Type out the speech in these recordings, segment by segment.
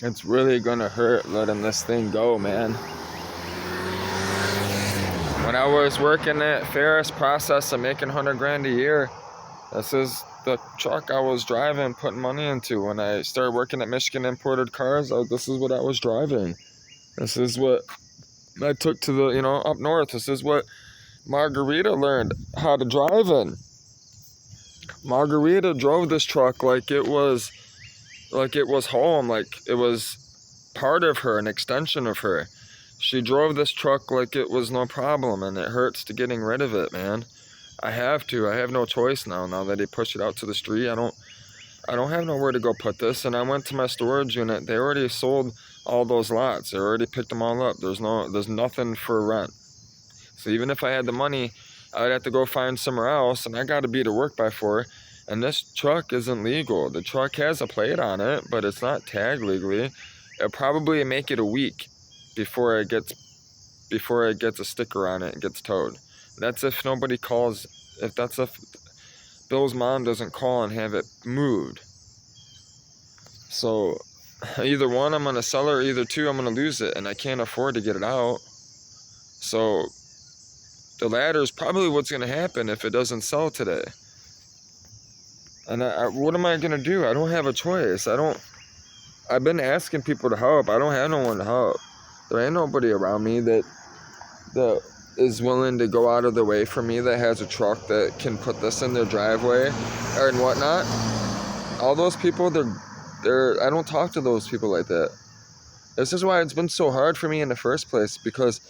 It's really gonna hurt letting this thing go, man. When I was working at Ferris Process and making 100 grand a year, this is the truck I was driving, putting money into. When I started working at Michigan Imported Cars, this is what I was driving. This is what I took to the, up north. This is what Margarita learned how to drive in. Margarita drove this truck like it was home, like it was part of her, an extension of her. She drove this truck like it was no problem, and it hurts to getting rid of it, man. I have no choice now that he pushed it out to the street. I don't have nowhere to go put this. And I went to my storage unit. They already sold all those lots. They already picked them all up. There's nothing for rent. So even if I had the money, I would have to go find somewhere else, and I got to be to work by 4. And this truck isn't legal. The truck has a plate on it, but it's not tagged legally. It'll probably make it a week before it gets a sticker on it and gets towed. That's if nobody calls. If Bill's mom doesn't call and have it moved. So either one, I'm gonna sell her. Either two, I'm gonna lose it, and I can't afford to get it out. So the latter is probably what's gonna happen if it doesn't sell today. And what am I gonna do? I don't have a choice. I've been asking people to help. I don't have no one to help. There ain't nobody around me that is willing to go out of the way for me, that has a truck that can put this in their driveway or and whatnot. All those people, I don't talk to those people like that. This is why it's been so hard for me in the first place, because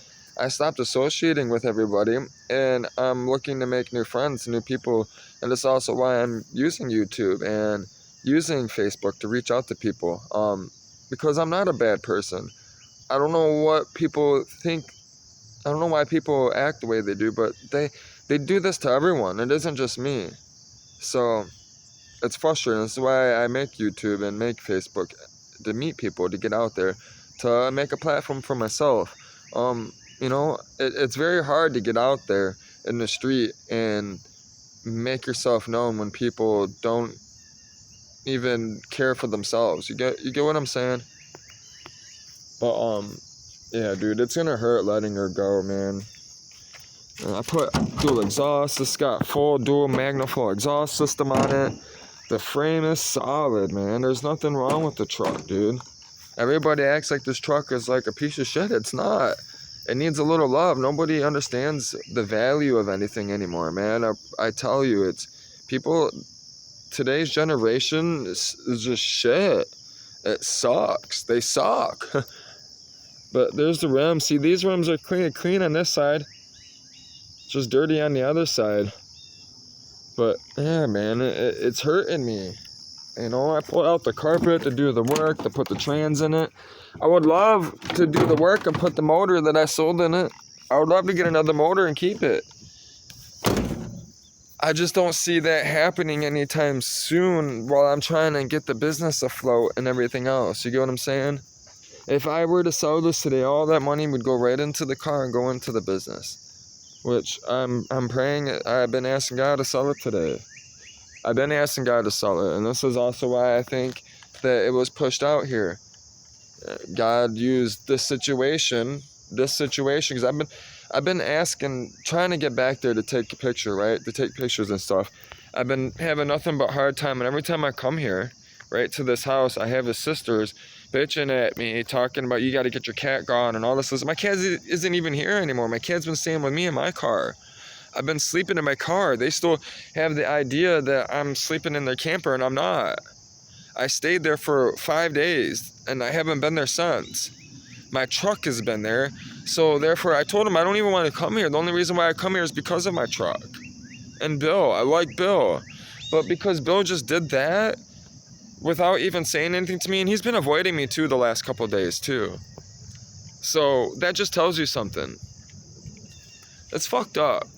I stopped associating with everybody, and I'm looking to make new friends, new people. And it's also why I'm using YouTube and using Facebook to reach out to people, because I'm not a bad person. I don't know what people think. I don't know why people act the way they do, but they do this to everyone. It isn't just me. So it's frustrating. That's why I make YouTube and make Facebook, to meet people, to get out there, to make a platform for myself. It's very hard to get out there in the street and make yourself known when people don't even care for themselves. You get what I'm saying? But yeah, dude, it's gonna hurt letting her go, man. And I put dual exhaust. It's got full dual MagnaFlow exhaust system on it. The frame is solid, man. There's nothing wrong with the truck, dude. Everybody acts like this truck is like a piece of shit. It's not. It needs a little love. Nobody understands the value of anything anymore, man. I tell you, it's people. Today's generation is just shit. It sucks. They suck. But there's the rims. See, these rims are clean on this side. Just dirty on the other side. But yeah, man, it's hurting me. I pull out the carpet to do the work, to put the trans in it. I would love to do the work and put the motor that I sold in it. I would love to get another motor and keep it. I just don't see that happening anytime soon while I'm trying to get the business afloat and everything else. You get what I'm saying? If I were to sell this today, all that money would go right into the car and go into the business. Which I'm praying. I've been asking God to sell it today. I've been asking God to sell it, and this is also why I think that it was pushed out here. God used this situation, because I've been asking, trying to get back there to take a picture, right? To take pictures and stuff. I've been having nothing but hard time, and every time I come here, right, to this house, I have his sisters bitching at me, talking about, you got to get your cat gone and all this. My cat isn't even here anymore. My cat's been staying with me in my car. I've been sleeping in my car. They still have the idea that I'm sleeping in their camper, and I'm not. I stayed there for 5 days, and I haven't been there since. My truck has been there, so therefore I told them I don't even want to come here. The only reason why I come here is because of my truck. And Bill, I like Bill. But because Bill just did that without even saying anything to me, and he's been avoiding me too the last couple of days too. So that just tells you something. It's fucked up.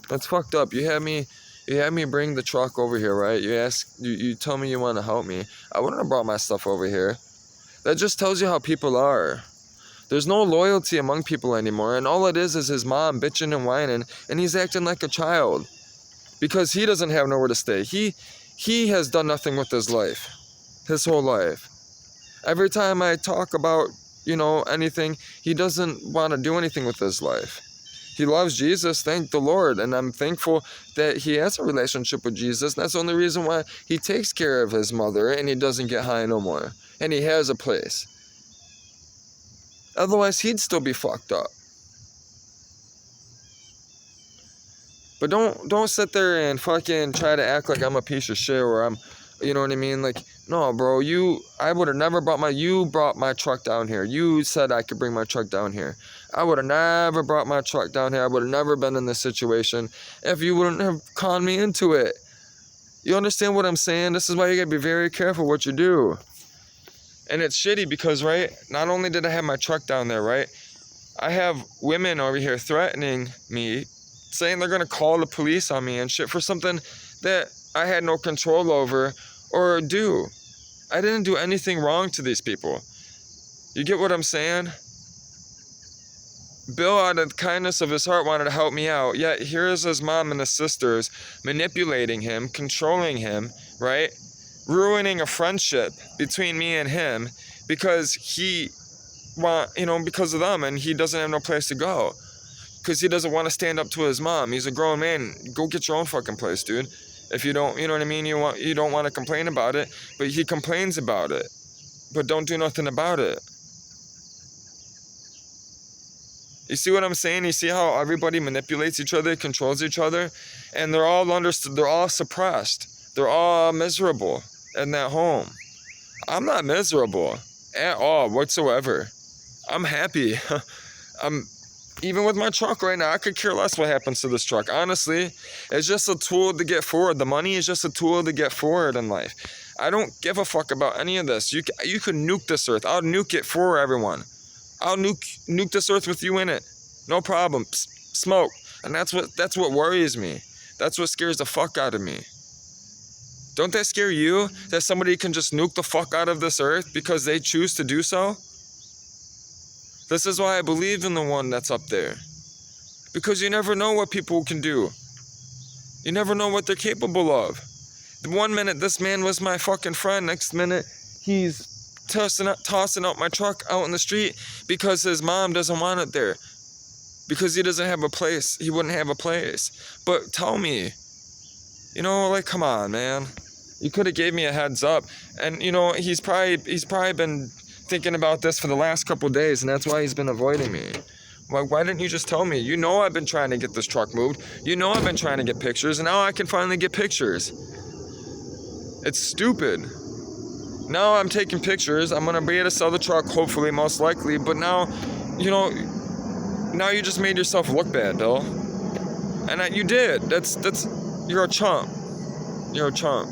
That's fucked up. You had me bring the truck over here, right? You tell me you want to help me. I wouldn't have brought my stuff over here. That just tells you how people are. There's no loyalty among people anymore, and all it is his mom bitching and whining, and he's acting like a child because he doesn't have nowhere to stay. He has done nothing with his life, his whole life. Every time I talk about, anything, he doesn't want to do anything with his life. He loves Jesus, thank the Lord, and I'm thankful that he has a relationship with Jesus. That's the only reason why he takes care of his mother and he doesn't get high no more. And he has a place. Otherwise, he'd still be fucked up. But don't sit there and fucking try to act like I'm a piece of shit or I'm, you know what I mean? Like, no, bro, I would have never you brought my truck down here. You said I could bring my truck down here. I would have never brought my truck down here. I would have never been in this situation if you wouldn't have conned me into it. You understand what I'm saying? This is why you gotta be very careful what you do. And it's shitty because, right, not only did I have my truck down there, right, I have women over here threatening me, saying they're gonna call the police on me and shit for something that I had no control over or do. I didn't do anything wrong to these people. You get what I'm saying? Bill, out of the kindness of his heart, wanted to help me out, yet here's his mom and his sisters manipulating him, controlling him, right? Ruining a friendship between me and him because because of them, and he doesn't have no place to go. Because he doesn't want to stand up to his mom. He's a grown man. Go get your own fucking place, dude. If you don't, you know what I mean? You don't want to complain about it, but he complains about it. But don't do nothing about it. You see what I'm saying? You see how everybody manipulates each other, controls each other, and they're all suppressed. They're all miserable in that home. I'm not miserable at all whatsoever. I'm happy. Even with my truck right now, I could care less what happens to this truck. Honestly, it's just a tool to get forward. The money is just a tool to get forward in life. I don't give a fuck about any of this. You could nuke this earth. I'll nuke it for everyone. I'll nuke this earth with you in it. No problem. Smoke. And that's what worries me. That's what scares the fuck out of me. Don't that scare you? That somebody can just nuke the fuck out of this earth because they choose to do so? This is why I believe in the one that's up there. Because you never know what people can do. You never know what they're capable of. The one minute this man was my fucking friend, next minute he's tossing out my truck out in the street because his mom doesn't want it there. Because he doesn't have a place. He wouldn't have a place. But tell me, come on, man. You could have gave me a heads up. And, he's probably been thinking about this for the last couple of days, and that's why he's been avoiding me. Why didn't you just tell me? I've been trying to get this truck moved. I've been trying to get pictures, and now I can finally get pictures. It's stupid. Now I'm taking pictures. I'm going to be able to sell the truck, hopefully, most likely. But now, now you just made yourself look bad, Bill. And you did. You're a chump. You're a chump.